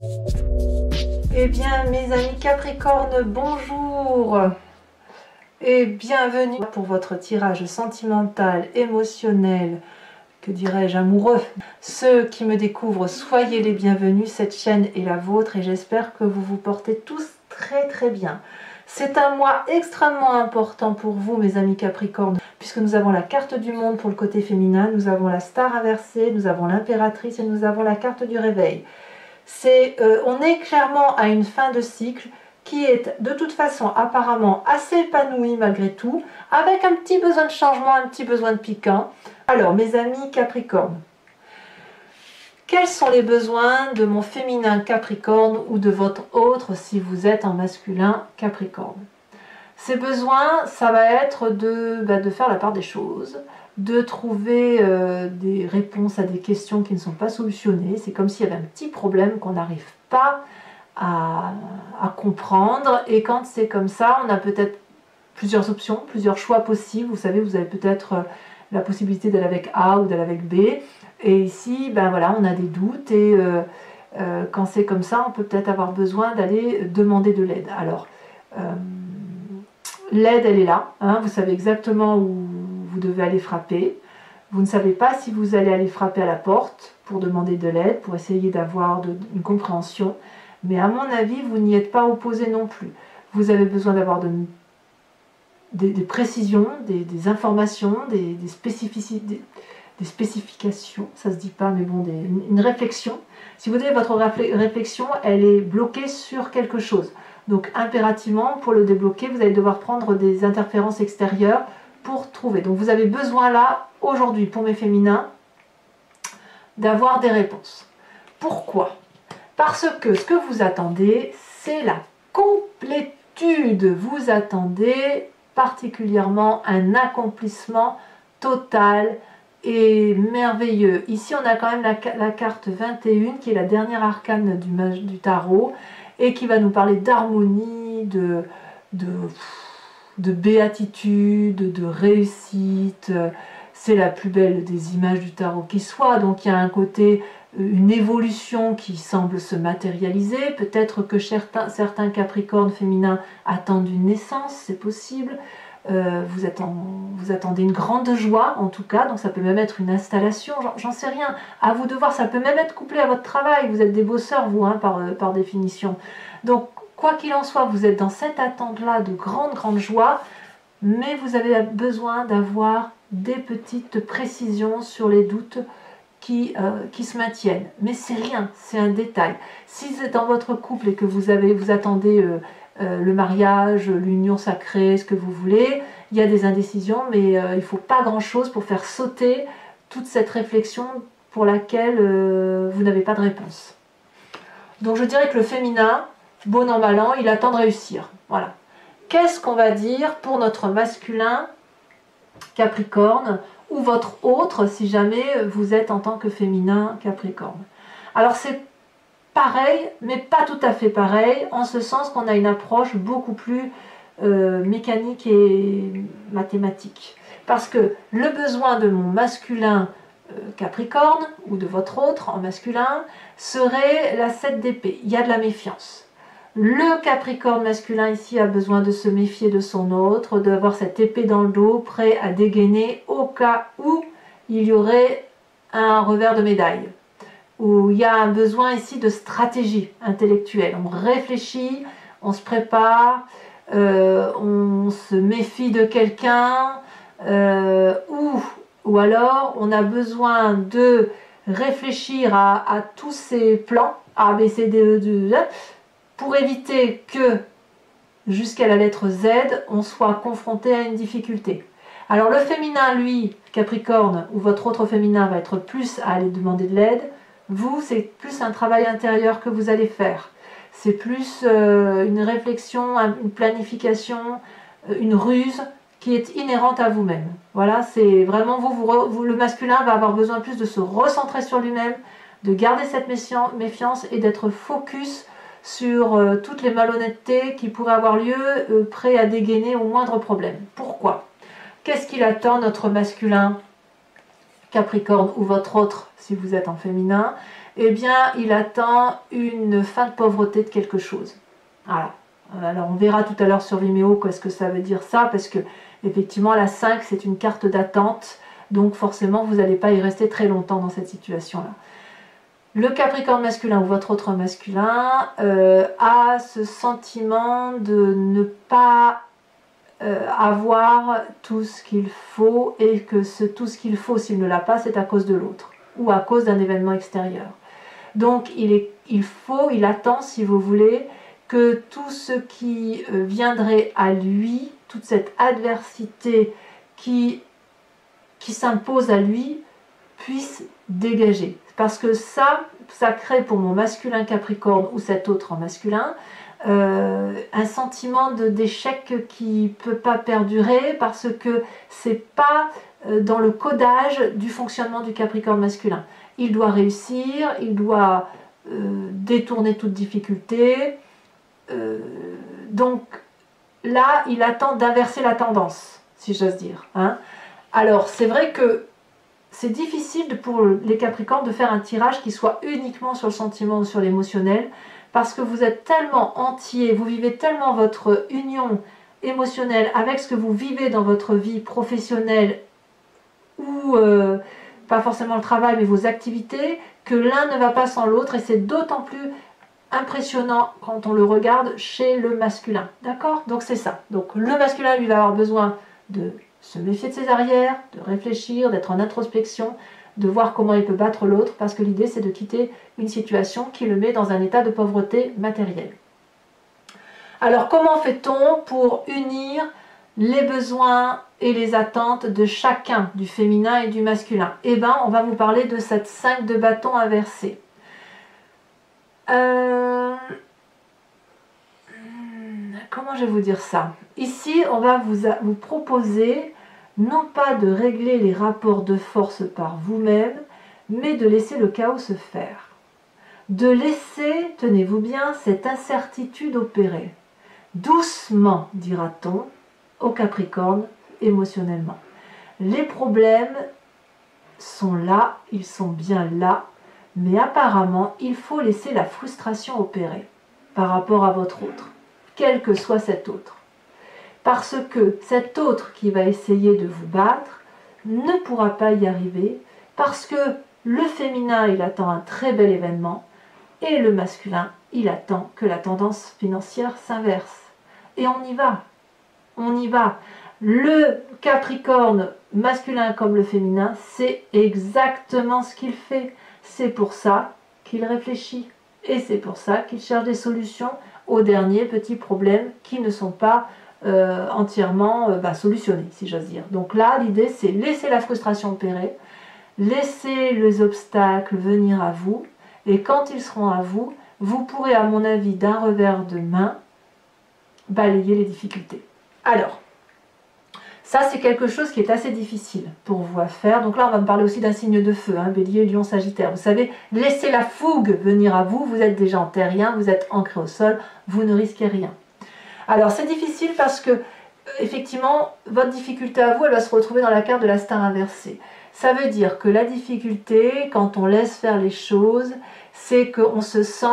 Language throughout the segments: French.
Eh bien, mes amis Capricorne, bonjour et bienvenue pour votre tirage sentimental, émotionnel, que dirais-je, amoureux. Ceux qui me découvrent, soyez les bienvenus, cette chaîne est la vôtre et j'espère que vous vous portez tous très bien. C'est un mois extrêmement important pour vous, mes amis Capricorne, puisque nous avons la carte du monde pour le côté féminin, nous avons la star inversée, nous avons l'impératrice et nous avons la carte du réveil. On est clairement à une fin de cycle qui est de toute façon apparemment assez épanouie malgré tout, avec un petit besoin de changement, un petit besoin de piquant. Alors mes amis Capricorne, quels sont les besoins de mon féminin Capricorne ou de votre autre si vous êtes en masculin Capricorne? Ces besoins, ça va être de faire la part des choses, de trouver des réponses à des questions qui ne sont pas solutionnées. C'est comme s'il y avait un petit problème qu'on n'arrive pas à comprendre. Et quand c'est comme ça, on a peut-être plusieurs options, plusieurs choix possibles. Vous savez, vous avez peut-être la possibilité d'aller avec A ou d'aller avec B. Et ici, ben voilà, on a des doutes. Et quand c'est comme ça, on peut peut-être avoir besoin d'aller demander de l'aide. Alors, l'aide, elle est là, hein, vous savez exactement où vous devez aller frapper. Vous ne savez pas si vous allez aller frapper à la porte pour demander de l'aide, pour essayer d'avoir une compréhension. Mais à mon avis, vous n'y êtes pas opposé non plus. Vous avez besoin d'avoir des précisions, des informations, des spécificités, des spécifications, ça se dit pas, mais bon, une réflexion. Si vous avez votre réflexion, elle est bloquée sur quelque chose. Donc impérativement, pour le débloquer, vous allez devoir prendre des interférences extérieures pour trouver. Donc vous avez besoin là, aujourd'hui, pour mes féminins, d'avoir des réponses. Pourquoi? Parce que ce que vous attendez, c'est la complétude. Vous attendez particulièrement un accomplissement total et merveilleux. Ici, on a quand même la carte 21, qui est la dernière arcane du tarot, et qui va nous parler d'harmonie, de béatitude, de réussite. C'est la plus belle des images du tarot qui soit, donc il y a un côté, une évolution qui semble se matérialiser. Peut-être que certains Capricornes féminins attendent une naissance, c'est possible. Vous attendez une grande joie en tout cas, donc ça peut même être une installation, j'en sais rien, à vous de voir, ça peut même être couplé à votre travail, vous êtes des bosseurs vous, hein, par définition. Donc quoi qu'il en soit, vous êtes dans cette attente-là de grande joie, mais vous avez besoin d'avoir des petites précisions sur les doutes qui se maintiennent. Mais c'est rien, c'est un détail. Si c'est dans votre couple et que vous attendez le mariage, l'union sacrée, ce que vous voulez, il y a des indécisions, mais il ne faut pas grand-chose pour faire sauter toute cette réflexion pour laquelle vous n'avez pas de réponse. Donc je dirais que le féminin, bon an mal an, il attend de réussir. Voilà. Qu'est-ce qu'on va dire pour notre masculin Capricorne ou votre autre si jamais vous êtes en tant que féminin Capricorne? Alors c'est pareil, mais pas tout à fait pareil, en ce sens qu'on a une approche beaucoup plus mécanique et mathématique. Parce que le besoin de mon masculin Capricorne, ou de votre autre en masculin, serait la 7 d'épée. Il y a de la méfiance. Le Capricorne masculin ici a besoin de se méfier de son autre, d'avoir cette épée dans le dos, prêt à dégainer au cas où il y aurait un revers de médaille. Où il y a un besoin ici de stratégie intellectuelle. On réfléchit, on se prépare, on se méfie de quelqu'un, ou alors on a besoin de réfléchir à tous ces plans, A, B, C, D, E, D, pour éviter que, jusqu'à la lettre Z, on soit confronté à une difficulté. Alors le féminin, lui, Capricorne, ou votre autre féminin, va être plus à aller demander de l'aide. Vous, c'est plus un travail intérieur que vous allez faire. C'est plus une réflexion, une planification, une ruse qui est inhérente à vous-même. Voilà, c'est vraiment le masculin va avoir besoin plus de se recentrer sur lui-même, de garder cette méfiance et d'être focus sur toutes les malhonnêtetés qui pourraient avoir lieu, prêt à dégainer au moindre problème. Pourquoi? Qu'est-ce qu'il attend, notre masculin Capricorne ou votre autre si vous êtes en féminin? eh bien, il attend une fin de pauvreté de quelque chose. Voilà. Alors, on verra tout à l'heure sur Vimeo qu'est-ce que ça veut dire ça, parce que, effectivement, la 5, c'est une carte d'attente, donc forcément, vous n'allez pas y rester très longtemps dans cette situation-là. Le Capricorne masculin ou votre autre masculin a ce sentiment de ne pas avoir tout ce qu'il faut, et que tout ce qu'il faut, s'il ne l'a pas, c'est à cause de l'autre ou à cause d'un événement extérieur. Donc il attend, si vous voulez, que tout ce qui viendrait à lui, toute cette adversité qui s'impose à lui, puisse dégager. Parce que ça crée pour mon masculin Capricorne ou cet autre en masculin un sentiment d'échec qui ne peut pas perdurer, parce que c'est pas dans le codage du fonctionnement du Capricorne masculin. Il doit réussir, il doit détourner toute difficulté. Donc là, il attend d'inverser la tendance, si j'ose dire. Hein. Alors, c'est vrai que c'est difficile pour les Capricornes de faire un tirage qui soit uniquement sur le sentiment ou sur l'émotionnel, parce que vous êtes tellement entier, vous vivez tellement votre union émotionnelle avec ce que vous vivez dans votre vie professionnelle ou pas forcément le travail, mais vos activités, que l'un ne va pas sans l'autre, et c'est d'autant plus impressionnant quand on le regarde chez le masculin. D'accord? Donc c'est ça. Donc le masculin, lui, va avoir besoin de se méfier de ses arrières, de réfléchir, d'être en introspection, de voir comment il peut battre l'autre, parce que l'idée c'est de quitter une situation qui le met dans un état de pauvreté matérielle. Alors comment fait-on pour unir les besoins et les attentes de chacun, du féminin et du masculin? Eh bien, on va vous parler de cette 5 de bâton inversée. Comment je vais vous dire ça? Ici, on va vous proposer non pas de régler les rapports de force par vous-même, mais de laisser le chaos se faire. De laisser, tenez-vous bien, cette incertitude opérer. Doucement, dira-t-on, au Capricorne, émotionnellement. Les problèmes sont là, ils sont bien là, mais apparemment, il faut laisser la frustration opérer par rapport à votre autre, quel que soit cet autre. Parce que cet autre qui va essayer de vous battre ne pourra pas y arriver, parce que le féminin, il attend un très bel événement, et le masculin, il attend que la tendance financière s'inverse. Et on y va. On y va. Le Capricorne, masculin comme le féminin, c'est exactement ce qu'il fait. C'est pour ça qu'il réfléchit. Et c'est pour ça qu'il cherche des solutions aux derniers petits problèmes qui ne sont pas entièrement solutionnés, si j'ose dire. Donc là, l'idée, c'est laisser la frustration opérer, laisser les obstacles venir à vous, et quand ils seront à vous, vous pourrez, à mon avis, d'un revers de main, balayer les difficultés. Alors, ça c'est quelque chose qui est assez difficile pour vous à faire. Donc là, on va me parler aussi d'un signe de feu, hein, Bélier, Lion, Sagittaire. Vous savez, laissez la fougue venir à vous, vous êtes déjà en terrien, vous êtes ancré au sol, vous ne risquez rien. Alors c'est difficile parce que, effectivement, votre difficulté à vous, elle va se retrouver dans la carte de la star inversée. Ça veut dire que la difficulté, quand on laisse faire les choses, c'est qu'on se sent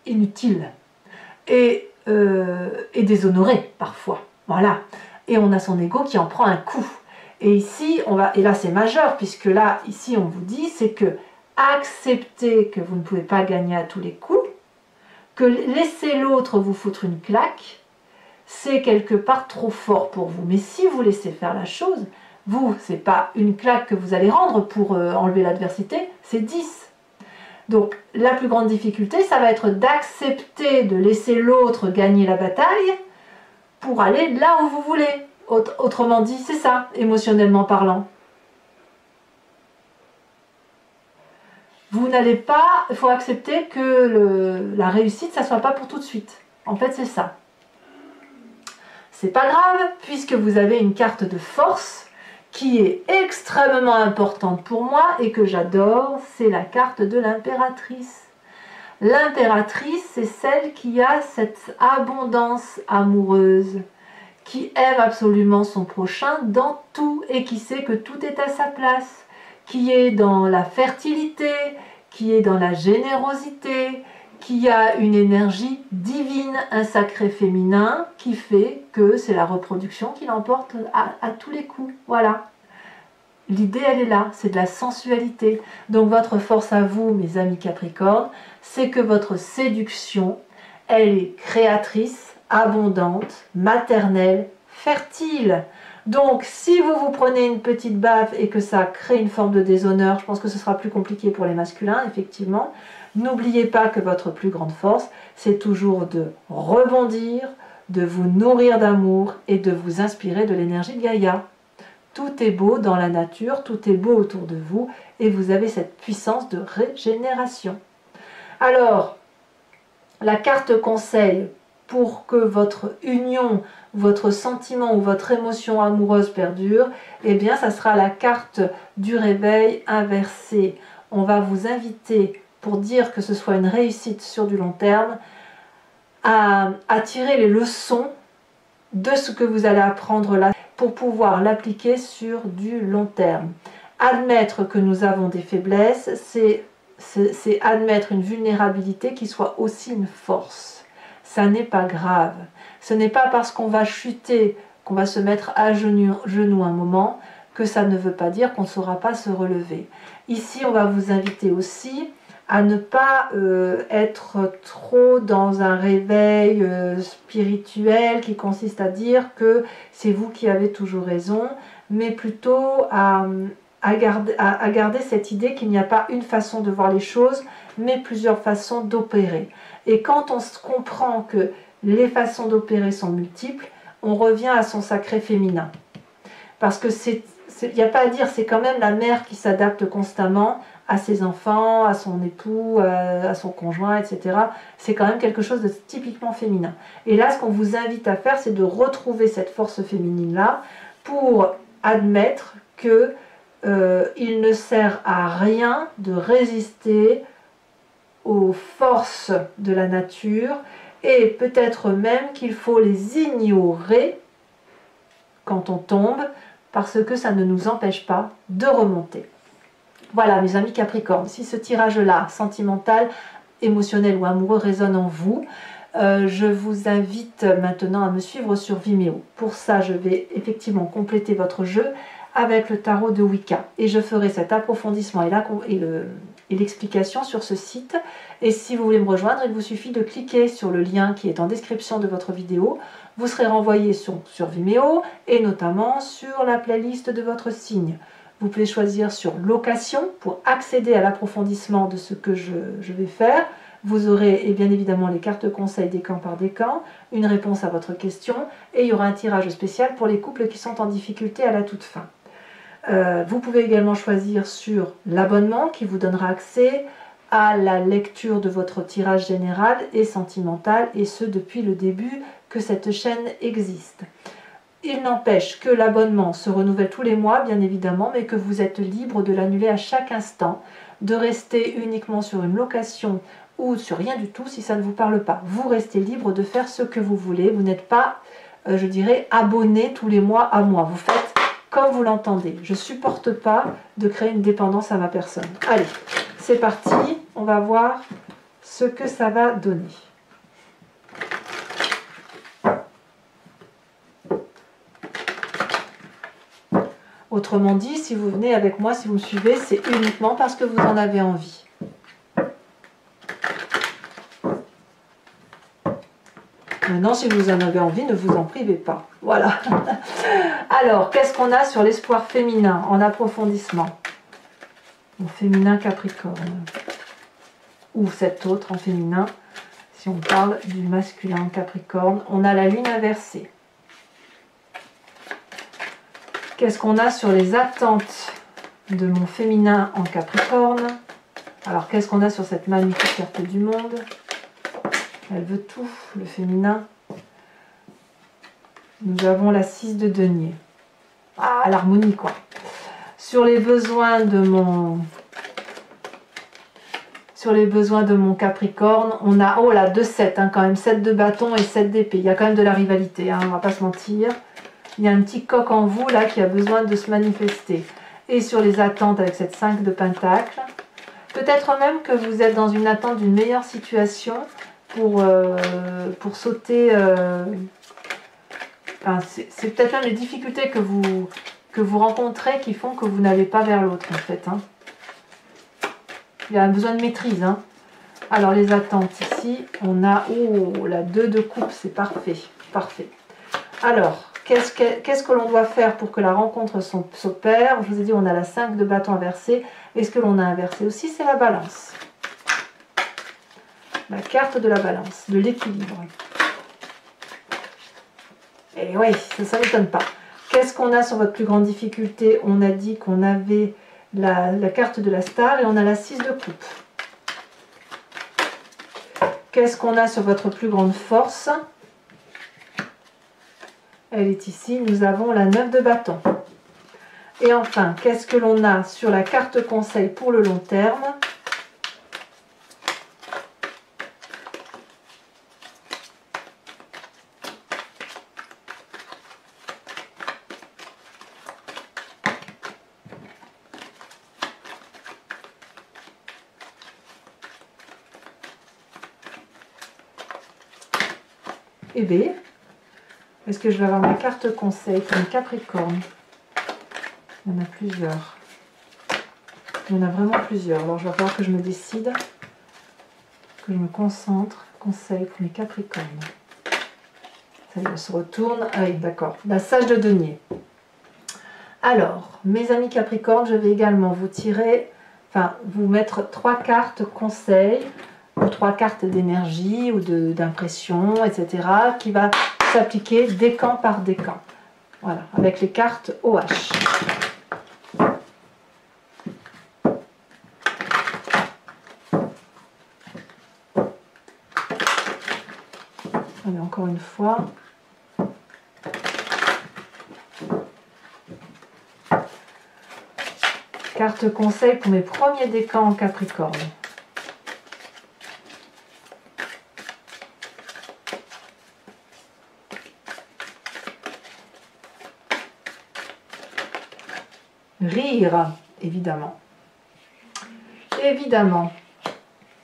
inutile et déshonoré parfois. Voilà. Et on a son ego qui en prend un coup. Et ici, et là c'est majeur, puisque là, ici, on vous dit, c'est que accepter que vous ne pouvez pas gagner à tous les coups, que laisser l'autre vous foutre une claque, c'est quelque part trop fort pour vous. Mais si vous laissez faire la chose, vous, c'est pas une claque que vous allez rendre pour enlever l'adversité, c'est 10. Donc la plus grande difficulté, ça va être d'accepter de laisser l'autre gagner la bataille pour aller là où vous voulez. Autrement dit, c'est ça, émotionnellement parlant. Vous n'allez pas, il faut accepter que la réussite, ça ne soit pas pour tout de suite. En fait, c'est ça. C'est pas grave, puisque vous avez une carte de force qui est extrêmement importante pour moi et que j'adore, c'est la carte de l'impératrice. L'impératrice, c'est celle qui a cette abondance amoureuse, qui aime absolument son prochain dans tout et qui sait que tout est à sa place, qui est dans la fertilité, qui est dans la générosité, qui a une énergie divine, un sacré féminin, qui fait que c'est la reproduction qui l'emporte à tous les coups. Voilà. L'idée, elle est là, c'est de la sensualité. Donc votre force à vous, mes amis Capricorne, c'est que votre séduction, elle est créatrice, abondante, maternelle, fertile. Donc si vous prenez une petite baffe et que ça crée une forme de déshonneur, je pense que ce sera plus compliqué pour les masculins, effectivement. N'oubliez pas que votre plus grande force, c'est toujours de rebondir, de vous nourrir d'amour et de vous inspirer de l'énergie de Gaïa. Tout est beau dans la nature, tout est beau autour de vous et vous avez cette puissance de régénération. Alors, la carte conseil pour que votre union, votre sentiment ou votre émotion amoureuse perdure, eh bien, ça sera la carte du réveil inversée. On va vous inviter, pour dire que ce soit une réussite sur du long terme, à tirer les leçons de ce que vous allez apprendre là pour pouvoir l'appliquer sur du long terme. Admettre que nous avons des faiblesses, c'est admettre une vulnérabilité qui soit aussi une force. Ça n'est pas grave. Ce n'est pas parce qu'on va chuter, qu'on va se mettre à genoux un moment, que ça ne veut pas dire qu'on ne saura pas se relever. Ici, on va vous inviter aussi à ne pas être trop dans un réveil spirituel qui consiste à dire que c'est vous qui avez toujours raison, mais plutôt à garder cette idée qu'il n'y a pas une façon de voir les choses, mais plusieurs façons d'opérer. Et quand on se comprend que les façons d'opérer sont multiples, on revient à son sacré féminin. Parce que il n'y a pas à dire, c'est quand même la mère qui s'adapte constamment à ses enfants, à son époux, à son conjoint, etc. C'est quand même quelque chose de typiquement féminin. Et là, ce qu'on vous invite à faire, c'est de retrouver cette force féminine-là pour admettre que il ne sert à rien de résister aux forces de la nature et peut-être même qu'il faut les ignorer quand on tombe parce que ça ne nous empêche pas de remonter. Voilà mes amis Capricorne, si ce tirage-là, sentimental, émotionnel ou amoureux résonne en vous, je vous invite maintenant à me suivre sur Vimeo. Pour ça, je vais effectivement compléter votre jeu avec le tarot de Wicca. Et je ferai cet approfondissement et l'explication sur ce site. Et si vous voulez me rejoindre, il vous suffit de cliquer sur le lien qui est en description de votre vidéo. Vous serez renvoyé sur Vimeo et notamment sur la playlist de votre signe. Vous pouvez choisir sur location pour accéder à l'approfondissement de ce que je vais faire. Vous aurez et bien évidemment les cartes conseils décan par décan, une réponse à votre question et il y aura un tirage spécial pour les couples qui sont en difficulté à la toute fin. Vous pouvez également choisir sur l'abonnement qui vous donnera accès à la lecture de votre tirage général et sentimental et ce depuis le début que cette chaîne existe. Il n'empêche que l'abonnement se renouvelle tous les mois, bien évidemment, mais que vous êtes libre de l'annuler à chaque instant, de rester uniquement sur une location ou sur rien du tout si ça ne vous parle pas. Vous restez libre de faire ce que vous voulez. Vous n'êtes pas, je dirais, abonné tous les mois à moi. Vous faites comme vous l'entendez. Je ne supporte pas de créer une dépendance à ma personne. Allez, c'est parti. On va voir ce que ça va donner. Autrement dit, si vous venez avec moi, si vous me suivez, c'est uniquement parce que vous en avez envie. Maintenant, si vous en avez envie, ne vous en privez pas. Voilà. Alors, qu'est-ce qu'on a sur l'espoir féminin en approfondissement? Mon féminin Capricorne. Ou cet autre en féminin, si on parle du masculin Capricorne. On a la lune inversée. Qu'est-ce qu'on a sur les attentes de mon féminin en Capricorne? Alors, qu'est-ce qu'on a sur cette magnifique carte du monde? Elle veut tout, le féminin. Nous avons la 6 de denier. Ah, l'harmonie, quoi. Sur les besoins de mon Capricorne, on a, oh là, 2-7, hein, quand même, 7 de bâton et 7 d'épée. Il y a quand même de la rivalité, hein, on ne va pas se mentir. Il y a un petit coq en vous, là, qui a besoin de se manifester. Et sur les attentes avec cette 5 de pentacle, Peut-être même que vous êtes dans une attente d'une meilleure situation pour sauter. Enfin, c'est peut-être même les difficultés que vous rencontrez qui font que vous n'allez pas vers l'autre en fait. Hein. Il y a un besoin de maîtrise. Hein. Alors les attentes ici, on a la 2 de coupe, c'est parfait. Parfait. Alors, qu'est-ce que l'on doit faire pour que la rencontre s'opère? Je vous ai dit, on a la 5 de bâton inversé. Et ce que l'on a inversé aussi, c'est la balance. La carte de la balance, de l'équilibre. Et oui, ça ne m'étonne pas. Qu'est-ce qu'on a sur votre plus grande difficulté? On a dit qu'on avait la carte de la star et on a la 6 de coupe. Qu'est-ce qu'on a sur votre plus grande force? Elle est ici, nous avons la 9 de bâton. Et enfin, qu'est-ce que l'on a sur la carte conseil pour le long terme? Et B, est-ce que je vais avoir ma carte conseil pour le Capricorne? Il y en a plusieurs. Il y en a vraiment plusieurs. Alors je vais falloir que je me décide, que je me concentre. Conseil pour mes Capricornes. Ça y est, elle se retourne. Ah oui, d'accord. La sage de denier. Alors, mes amis Capricorne, je vais également vous tirer, enfin, vous mettre 3 cartes conseils, ou 3 cartes d'énergie, ou d'impression, etc., qui va s'appliquer décan par décan. Voilà, avec les cartes OH. Allez, encore une fois. Carte conseil pour mes premiers décans en Capricorne. Rire, évidemment. Évidemment.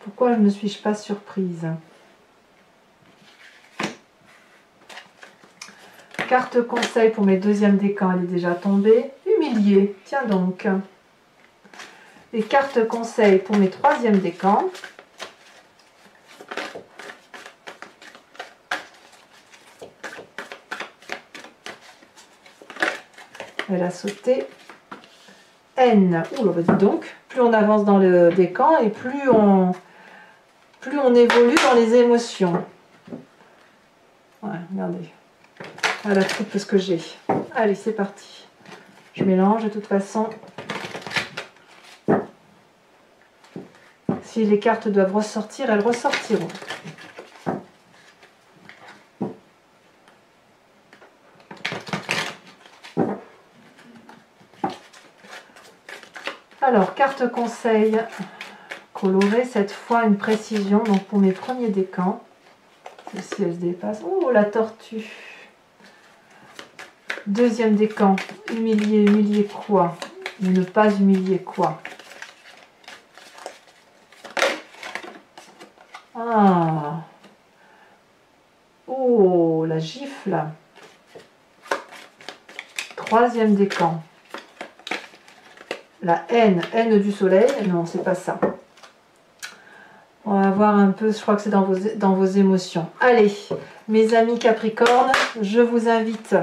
Pourquoi ne suis-je pas surprise? Carte conseil pour mes deuxièmes décans, elle est déjà tombée. Humilié, tiens donc. Et carte conseil pour mes troisièmes décans. Elle a sauté. N. Ouh, bah dis donc, plus on avance dans le décan et plus on évolue dans les émotions. Ouais, regardez. Voilà tout ce que j'ai. Allez, c'est parti. Je mélange de toute façon. Si les cartes doivent ressortir, elles ressortiront. Alors, carte conseil colorée, cette fois une précision. Donc pour mes premiers décans, celle-ci elle se dépasse. Oh, la tortue. Deuxième décan, humilier, humilier quoi? Ne pas humilier quoi? Ah. Oh, la gifle. Troisième décan. La haine, haine du soleil. Non, c'est pas ça. On va voir un peu, je crois que c'est dans vos émotions. Allez, mes amis Capricorne, je vous invite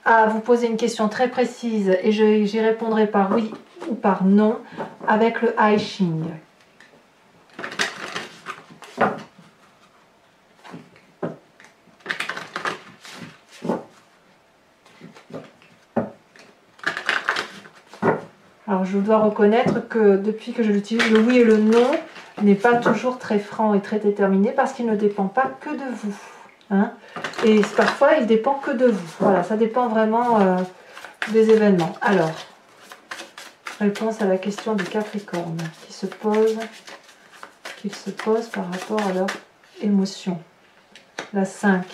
à vous poser une question très précise et j'y répondrai par oui ou par non avec le I Ching. Alors je dois reconnaître que depuis que je l'utilise, le oui et le non n'est pas toujours très franc et très déterminé parce qu'il ne dépend pas que de vous. Hein, et parfois il dépend que de vous. Voilà, ça dépend vraiment des événements. Alors, réponse à la question du Capricorne qui se pose par rapport à leur émotion. La 5.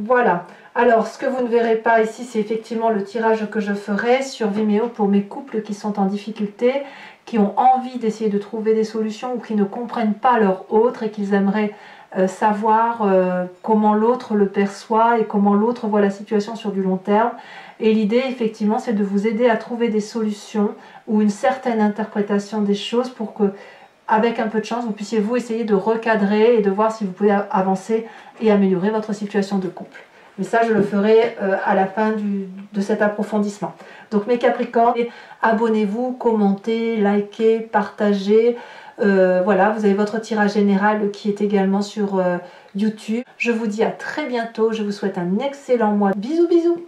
Voilà. Alors, ce que vous ne verrez pas ici, c'est effectivement le tirage que je ferai sur Vimeo pour mes couples qui sont en difficulté, qui ont envie d'essayer de trouver des solutions ou qui ne comprennent pas leur autre et qu'ils aimeraient savoir comment l'autre le perçoit et comment l'autre voit la situation sur du long terme. Et l'idée, effectivement, c'est de vous aider à trouver des solutions ou une certaine interprétation des choses pour que, avec un peu de chance, vous puissiez vous essayer de recadrer et de voir si vous pouvez avancer et améliorer votre situation de couple. Mais ça, je le ferai à la fin de cet approfondissement. Donc mes Capricornes, abonnez-vous, commentez, likez, partagez. Voilà, vous avez votre tirage général qui est également sur YouTube. Je vous dis à très bientôt. Je vous souhaite un excellent mois. Bisous, bisous.